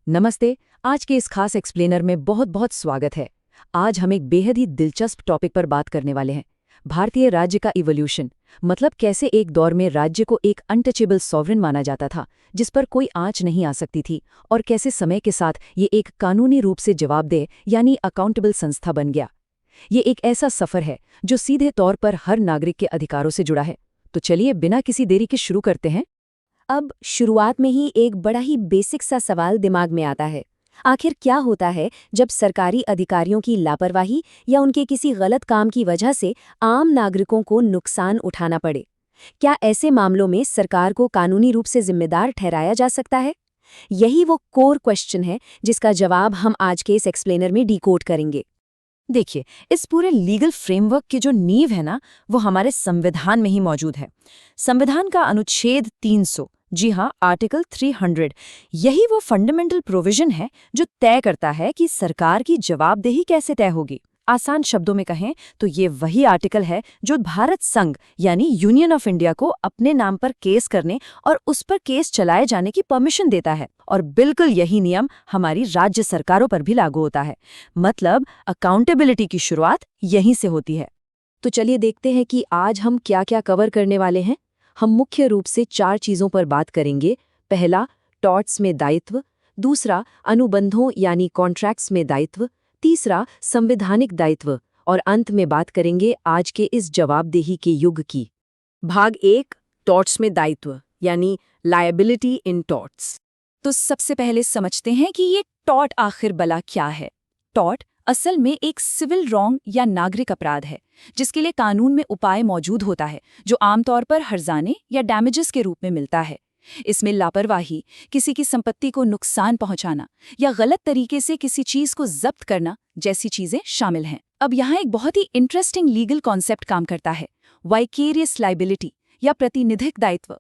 नमस्ते। आज के इस खास एक्सप्लेनर में बहुत बहुत स्वागत है। आज हम एक बेहद ही दिलचस्प टॉपिक पर बात करने वाले हैं। भारतीय राज्य का इवोल्यूशन, मतलब कैसे एक दौर में राज्य को एक अनटचेबल सॉवरेन माना जाता था, जिस पर कोई आंच नहीं आ सकती थी, और कैसे समय के साथ ये एक कानूनी रूप से जवाबदेह यानी अकाउंटेबल संस्था बन गया। ये एक ऐसा सफर है जो सीधे तौर पर हर नागरिक के अधिकारों से जुड़ा है। तो चलिए बिना किसी देरी के शुरू करते हैं। अब शुरुआत में ही एक बड़ा ही बेसिक सा सवाल दिमाग में आता है। आखिर क्या होता है जब सरकारी अधिकारियों की लापरवाही या उनके किसी गलत काम की वजह से आम नागरिकों को नुकसान उठाना पड़े? क्या ऐसे मामलों में सरकार को कानूनी रूप से जिम्मेदार ठहराया जा सकता है? यही वो कोर क्वेश्चन है जिसका जवाब हम आज के इस एक्सप्लेनर में डिकोड करेंगे। देखिए, इस पूरे लीगल फ्रेमवर्क की जो नींव है ना, वो हमारे संविधान में ही मौजूद है। संविधान का अनुच्छेद 300, जी हाँ, आर्टिकल 300, यही वो फंडामेंटल प्रोविजन है जो तय करता है कि सरकार की जवाबदेही कैसे तय होगी। आसान शब्दों में कहें तो ये वही आर्टिकल है जो भारत संघ यानी यूनियन ऑफ इंडिया को अपने नाम पर केस करने और उस पर केस चलाए जाने की परमिशन देता है। और बिल्कुल यही नियम हमारी राज्य सरकारों पर भी लागू होता है। मतलब अकाउंटेबिलिटी की शुरुआत यहीं से होती है। तो चलिए देखते हैं कि आज हम क्या क्या कवर करने वाले हैं। हम मुख्य रूप से 4 चीज़ों पर बात करेंगे। पहला, टॉर्ट्स में दायित्व। दूसरा, अनुबंधों यानी कॉन्ट्रैक्ट्स में दायित्व। तीसरा, संवैधानिक दायित्व। और अंत में बात करेंगे आज के इस जवाबदेही के युग की। भाग 1, टॉर्ट्स में दायित्व यानी लायबिलिटी इन टॉर्ट्स। तो सबसे पहले समझते हैं कि ये टॉर्ट आखिर भला क्या है। टॉर्ट असल में एक सिविल रॉन्ग या नागरिक अपराध है, जिसके लिए कानून में उपाय मौजूद होता है जो आमतौर पर हर्जाने या डैमेजेस के रूप में मिलता है। इसमें लापरवाही, किसी की संपत्ति को नुकसान पहुंचाना या गलत तरीके से किसी चीज को जब्त करना जैसी चीजें शामिल हैं। अब यहाँ एक बहुत ही इंटरेस्टिंग लीगल कॉन्सेप्ट काम करता है, वाइकेरियस लाइबिलिटी या प्रतिनिधिक दायित्व।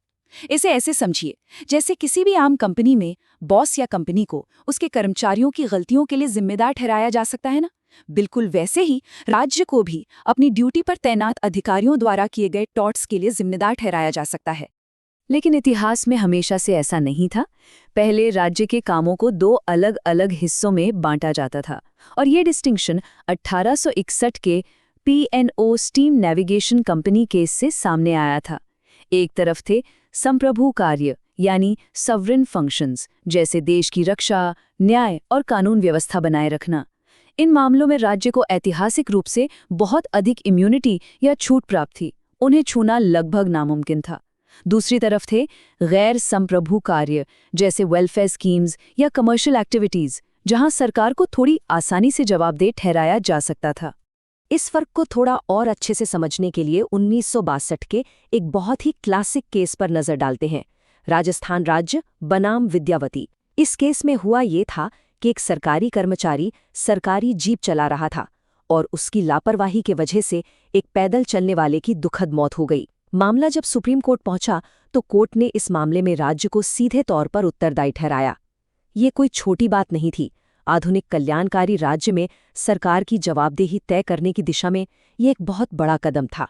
इसे ऐसे समझिए, जैसे किसी भी आम कंपनी में बॉस या कंपनी को उसके कर्मचारियों की गलतियों के लिए जिम्मेदार ठहराया जा सकता है ना, बिल्कुल वैसे ही राज्य को भी अपनी ड्यूटी पर तैनात अधिकारियों द्वारा किए गए टॉर्ट्स के लिए जिम्मेदार ठहराया जा सकता है। लेकिन इतिहास में हमेशा से ऐसा नहीं था। पहले राज्य के कामों को 2 अलग अलग हिस्सों में बांटा जाता था, और ये डिस्टिंक्शन 1861 के P&O steam navigation company case से सामने आया था। एक तरफ थे संप्रभु कार्य यानी सॉवरेन फंक्शंस, जैसे देश की रक्षा, न्याय और कानून व्यवस्था बनाए रखना। इन मामलों में राज्य को ऐतिहासिक रूप से बहुत अधिक इम्यूनिटी या छूट प्राप्त थी, उन्हें छूना लगभग नामुमकिन था। दूसरी तरफ थे गैर संप्रभु कार्य, जैसे वेलफेयर स्कीम्स या कमर्शियल एक्टिविटीज, जहां सरकार को थोड़ी आसानी से जवाबदेह ठहराया जा सकता था। इस फर्क को थोड़ा और अच्छे से समझने के लिए 1962 के एक बहुत ही क्लासिक केस पर नजर डालते हैं, राजस्थान राज्य बनाम विद्यावती। इस केस में हुआ ये था कि एक सरकारी कर्मचारी सरकारी जीप चला रहा था और उसकी लापरवाही के वजह से एक पैदल चलने वाले की दुखद मौत हो गई। मामला जब सुप्रीम कोर्ट पहुंचा तो कोर्ट ने इस मामले में राज्य को सीधे तौर पर उत्तरदायी ठहराया। ये कोई छोटी बात नहीं थी। आधुनिक कल्याणकारी राज्य में सरकार की जवाबदेही तय करने की दिशा में ये एक बहुत बड़ा कदम था।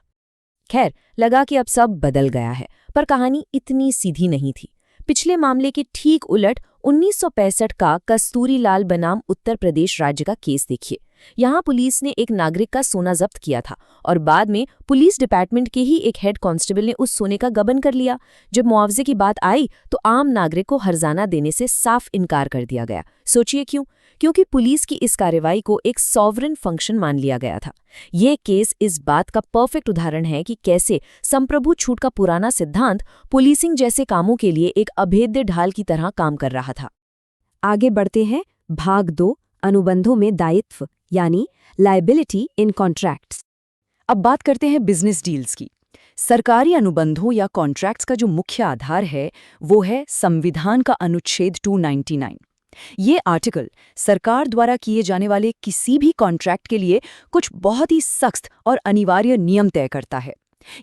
खैर, लगा कि अब सब बदल गया है, पर कहानी इतनी सीधी नहीं थी। पिछले मामले के ठीक उलट 1965 का कस्तूरीलाल बनाम उत्तर प्रदेश राज्य का केस देखिए। यहाँ पुलिस ने एक नागरिक का सोना जब्त किया था और बाद में पुलिस डिपार्टमेंट के ही एक हेड कांस्टेबल ने उस सोने का गबन कर लिया। जब मुआवजे की बात आई तो आम नागरिक को हर्जाना देने से साफ इनकार कर दिया गया। सोचिए क्यों? क्योंकि पुलिस की इस कार्रवाई को एक सॉवरेन फंक्शन मान लिया गया था। ये केस इस बात का परफेक्ट उदाहरण है कि कैसे संप्रभु छूट का पुराना सिद्धांत पुलिसिंग जैसे कामों के लिए एक अभेद्य ढाल की तरह काम कर रहा था। आगे बढ़ते हैं, भाग 2, अनुबंधों में दायित्व यानी लायबिलिटी इन कॉन्ट्रैक्ट्स। अब बात करते हैं बिजनेस डील्स की। सरकारी अनुबंधों या कॉन्ट्रैक्ट्स का जो मुख्य आधार है वो है संविधान का अनुच्छेद 299। ये आर्टिकल सरकार द्वारा किए जाने वाले किसी भी कॉन्ट्रैक्ट के लिए कुछ बहुत ही सख्त और अनिवार्य नियम तय करता है।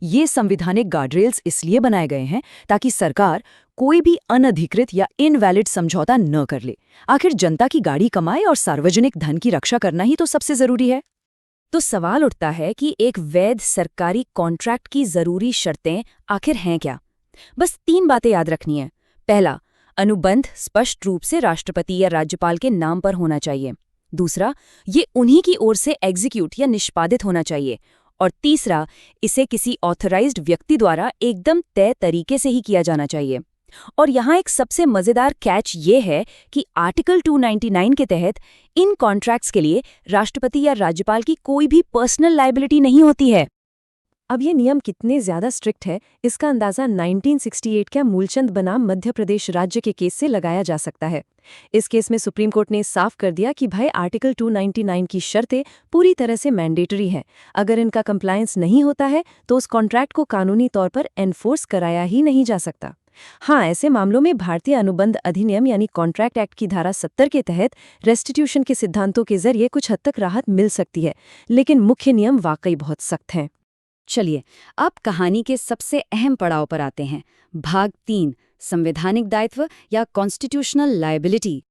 ये संवैधानिक गार्डरेल्स इसलिए बनाए गए हैं ताकि सरकार कोई भी अनधिकृत या इनवैलिड समझौता न कर ले। आखिर जनता की गाड़ी कमाए और सार्वजनिक धन की रक्षा करना ही तो सबसे जरूरी है। तो सवाल उठता है कि एक वैध सरकारी कॉन्ट्रैक्ट की जरूरी शर्तें आखिर हैं क्या? बस 3 बातें याद रखनी है। पहला, अनुबंध स्पष्ट रूप से राष्ट्रपति या राज्यपाल के नाम पर होना चाहिए। दूसरा, ये उन्हीं की ओर से एग्जीक्यूट या निष्पादित होना चाहिए। और तीसरा, इसे किसी ऑथराइज्ड व्यक्ति द्वारा एकदम तय तरीके से ही किया जाना चाहिए। और यहाँ एक सबसे मजेदार कैच ये है कि आर्टिकल 299 के तहत इन कॉन्ट्रैक्ट्स के लिए राष्ट्रपति या राज्यपाल की कोई भी पर्सनल लायबिलिटी नहीं होती है। अब ये नियम कितने ज्यादा स्ट्रिक्ट है, इसका अंदाजा 1968 के मूलचंद बनाम मध्य प्रदेश राज्य के केस से लगाया जा सकता है। इस केस में सुप्रीम कोर्ट ने साफ कर दिया कि भाई आर्टिकल 299 की शर्तें पूरी तरह से मैंडेटरी हैं। अगर इनका कंप्लायंस नहीं होता है तो उस कॉन्ट्रैक्ट को कानूनी तौर पर एनफोर्स कराया ही नहीं जा सकता। हाँ, ऐसे मामलों में भारतीय अनुबंध अधिनियम यानी कॉन्ट्रैक्ट एक्ट की धारा 70 के तहत रेस्टिट्यूशन के सिद्धांतों के जरिए कुछ हद तक राहत मिल सकती है, लेकिन मुख्य नियम वाकई बहुत सख्त हैं। चलिए अब कहानी के सबसे अहम पड़ाव पर आते हैं। भाग 3, संवैधानिक दायित्व या कॉन्स्टिट्यूशनल लायबिलिटी।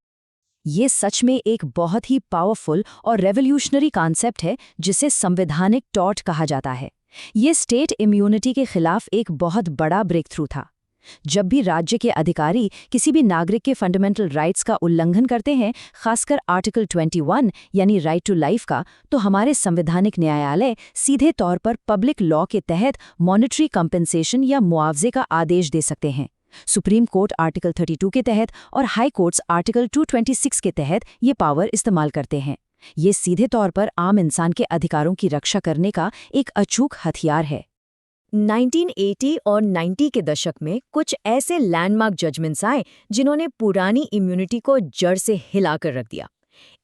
ये सच में एक बहुत ही पावरफुल और रेवोल्यूशनरी कॉन्सेप्ट है जिसे संवैधानिक टॉर्ट कहा जाता है। ये स्टेट इम्यूनिटी के खिलाफ एक बहुत बड़ा ब्रेक थ्रू था। जब भी राज्य के अधिकारी किसी भी नागरिक के फंडामेंटल राइट्स का उल्लंघन करते हैं, खासकर आर्टिकल 21 यानी राइट टू लाइफ का, तो हमारे संवैधानिक न्यायालय सीधे तौर पर पब्लिक लॉ के तहत मॉनेटरी कंपेंसेशन या मुआवजे का आदेश दे सकते हैं। सुप्रीम कोर्ट आर्टिकल 32 के तहत और हाई कोर्ट्स आर्टिकल 226 के तहत ये पावर इस्तेमाल करते हैं। ये सीधे तौर पर आम इंसान के अधिकारों की रक्षा करने का एक अचूक हथियार है। 1980 और 90 के दशक में कुछ ऐसे लैंडमार्क जजमेंट्स आए जिन्होंने पुरानी इम्यूनिटी को जड़ से हिलाकर रख दिया।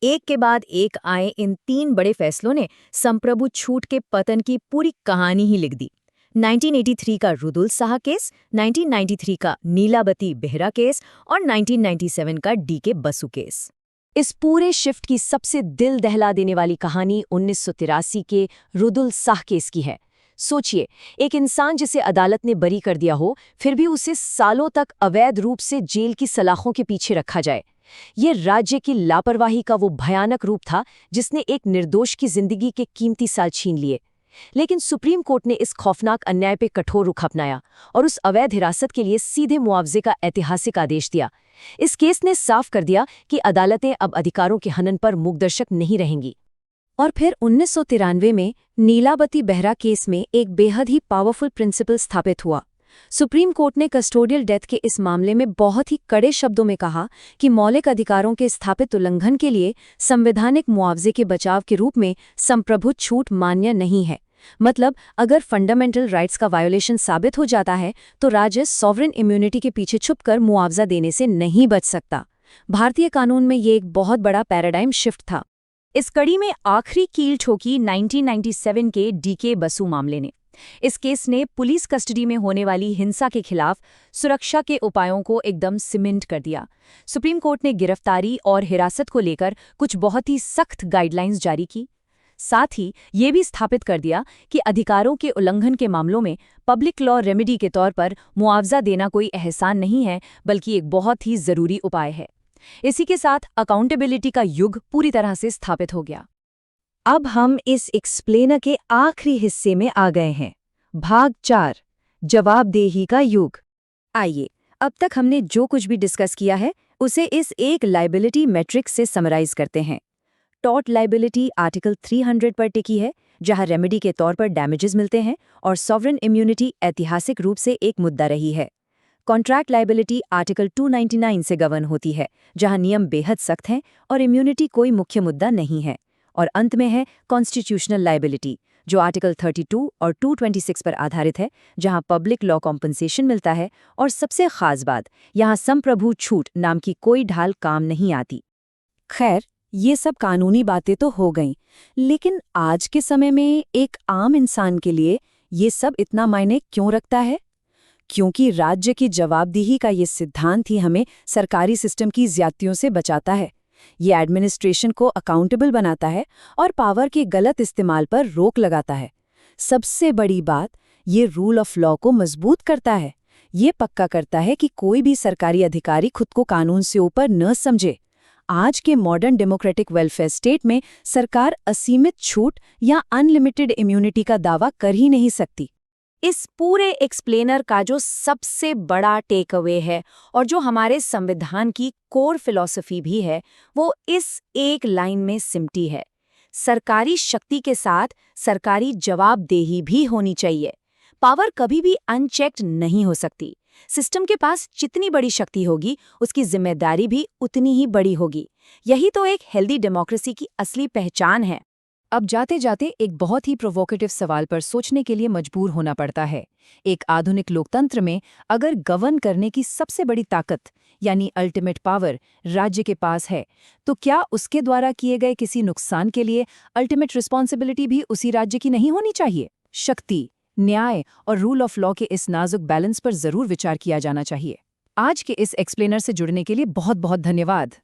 एक के बाद एक आए इन 3 बड़े फैसलों ने संप्रभु छूट के पतन की पूरी कहानी ही लिख दी। 1983 का रुदुल साहा केस, 1993 का नीलावती बेहरा केस और 1997 का डीके बसु केस। इस पूरे शिफ्ट की सबसे दिल दहला देने वाली कहानी 1983 के रुदुल साह केस की है। सोचिए, एक इंसान जिसे अदालत ने बरी कर दिया हो, फिर भी उसे सालों तक अवैध रूप से जेल की सलाखों के पीछे रखा जाए। ये राज्य की लापरवाही का वो भयानक रूप था जिसने एक निर्दोष की जिंदगी के कीमती साल छीन लिए। लेकिन सुप्रीम कोर्ट ने इस खौफनाक अन्याय पे कठोर रुख अपनाया और उस अवैध हिरासत के लिए सीधे मुआवजे का ऐतिहासिक आदेश दिया। इस केस ने साफ कर दिया कि अदालतें अब अधिकारों के हनन पर मूकदर्शक नहीं रहेंगी। और फिर 1993 में नीलावती बेहरा केस में एक बेहद ही पावरफुल प्रिंसिपल स्थापित हुआ। सुप्रीम कोर्ट ने कस्टोडियल डेथ के इस मामले में बहुत ही कड़े शब्दों में कहा कि मौलिक अधिकारों के स्थापित उल्लंघन के लिए संवैधानिक मुआवजे के बचाव के रूप में संप्रभु छूट मान्य नहीं है। मतलब अगर फंडामेंटल राइट्स का वायोलेशन साबित हो जाता है तो राज्य सॉवरेन इम्यूनिटी के पीछे छुपकर मुआवजा देने से नहीं बच सकता। भारतीय कानून में ये एक बहुत बड़ा पैराडाइम शिफ्ट था। इस कड़ी में आखिरी कील ठोकी 1997 के डीके बसु मामले ने। इस केस ने पुलिस कस्टडी में होने वाली हिंसा के खिलाफ सुरक्षा के उपायों को एकदम सीमेंट कर दिया। सुप्रीम कोर्ट ने गिरफ्तारी और हिरासत को लेकर कुछ बहुत ही सख्त गाइडलाइंस जारी की। साथ ही ये भी स्थापित कर दिया कि अधिकारों के उल्लंघन के मामलों में पब्लिक लॉ रेमेडी के तौर पर मुआवजा देना कोई एहसान नहीं है, बल्कि एक बहुत ही जरूरी उपाय है। इसी के साथ अकाउंटेबिलिटी का युग पूरी तरह से स्थापित हो गया। अब हम इस एक्सप्लेनर के आखिरी हिस्से में आ गए हैं। भाग 4, जवाबदेही का युग। आइए, अब तक हमने जो कुछ भी डिस्कस किया है उसे इस एक लायबिलिटी मैट्रिक्स से समराइज करते हैं। टॉर्ट लायबिलिटी आर्टिकल 300 पर टिकी है, जहां रेमेडी के तौर पर डैमेजेस मिलते हैं, और सॉवरेन इम्यूनिटी ऐतिहासिक रूप से एक मुद्दा रही है। कॉन्ट्रैक्ट लायबिलिटी आर्टिकल 299 से गवर्न होती है, जहां नियम बेहद सख्त हैं और इम्यूनिटी कोई मुख्य मुद्दा नहीं है। और अंत में है कॉन्स्टिट्यूशनल लायबिलिटी, जो आर्टिकल 32 और 226 पर आधारित है, जहां पब्लिक लॉ कॉम्पनसेशन मिलता है। और सबसे खास बात, यहां संप्रभु छूट नाम की कोई ढाल काम नहीं आती। खैर, ये सब कानूनी बातें तो हो गईं, लेकिन आज के समय में एक आम इंसान के लिए ये सब इतना मायने क्यों रखता है? क्योंकि राज्य की जवाबदेही का ये सिद्धांत ही हमें सरकारी सिस्टम की ज्यादतियों से बचाता है। ये एडमिनिस्ट्रेशन को अकाउंटेबल बनाता है और पावर के गलत इस्तेमाल पर रोक लगाता है। सबसे बड़ी बात, ये रूल ऑफ लॉ को मजबूत करता है। ये पक्का करता है कि कोई भी सरकारी अधिकारी खुद को कानून से ऊपर न समझे। आज के मॉडर्न डेमोक्रेटिक वेलफेयर स्टेट में सरकार असीमित छूट या अनलिमिटेड इम्यूनिटी का दावा कर ही नहीं सकती। इस पूरे एक्सप्लेनर का जो सबसे बड़ा टेक अवे है और जो हमारे संविधान की कोर फिलॉसफी भी है, वो इस एक लाइन में सिमटी है। सरकारी शक्ति के साथ सरकारी जवाबदेही भी होनी चाहिए। पावर कभी भी अनचेक्ड नहीं हो सकती। सिस्टम के पास जितनी बड़ी शक्ति होगी, उसकी जिम्मेदारी भी उतनी ही बड़ी होगी। यही तो एक हेल्दी डेमोक्रेसी की असली पहचान है। अब जाते जाते एक बहुत ही प्रोवोकेटिव सवाल पर सोचने के लिए मजबूर होना पड़ता है। एक आधुनिक लोकतंत्र में अगर गवर्न करने की सबसे बड़ी ताकत यानी अल्टीमेट पावर राज्य के पास है, तो क्या उसके द्वारा किए गए किसी नुकसान के लिए अल्टीमेट रिस्पॉन्सिबिलिटी भी उसी राज्य की नहीं होनी चाहिए? शक्ति, न्याय और रूल ऑफ लॉ के इस नाजुक बैलेंस पर जरूर विचार किया जाना चाहिए। आज के इस एक्सप्लेनर से जुड़ने के लिए बहुत बहुत धन्यवाद।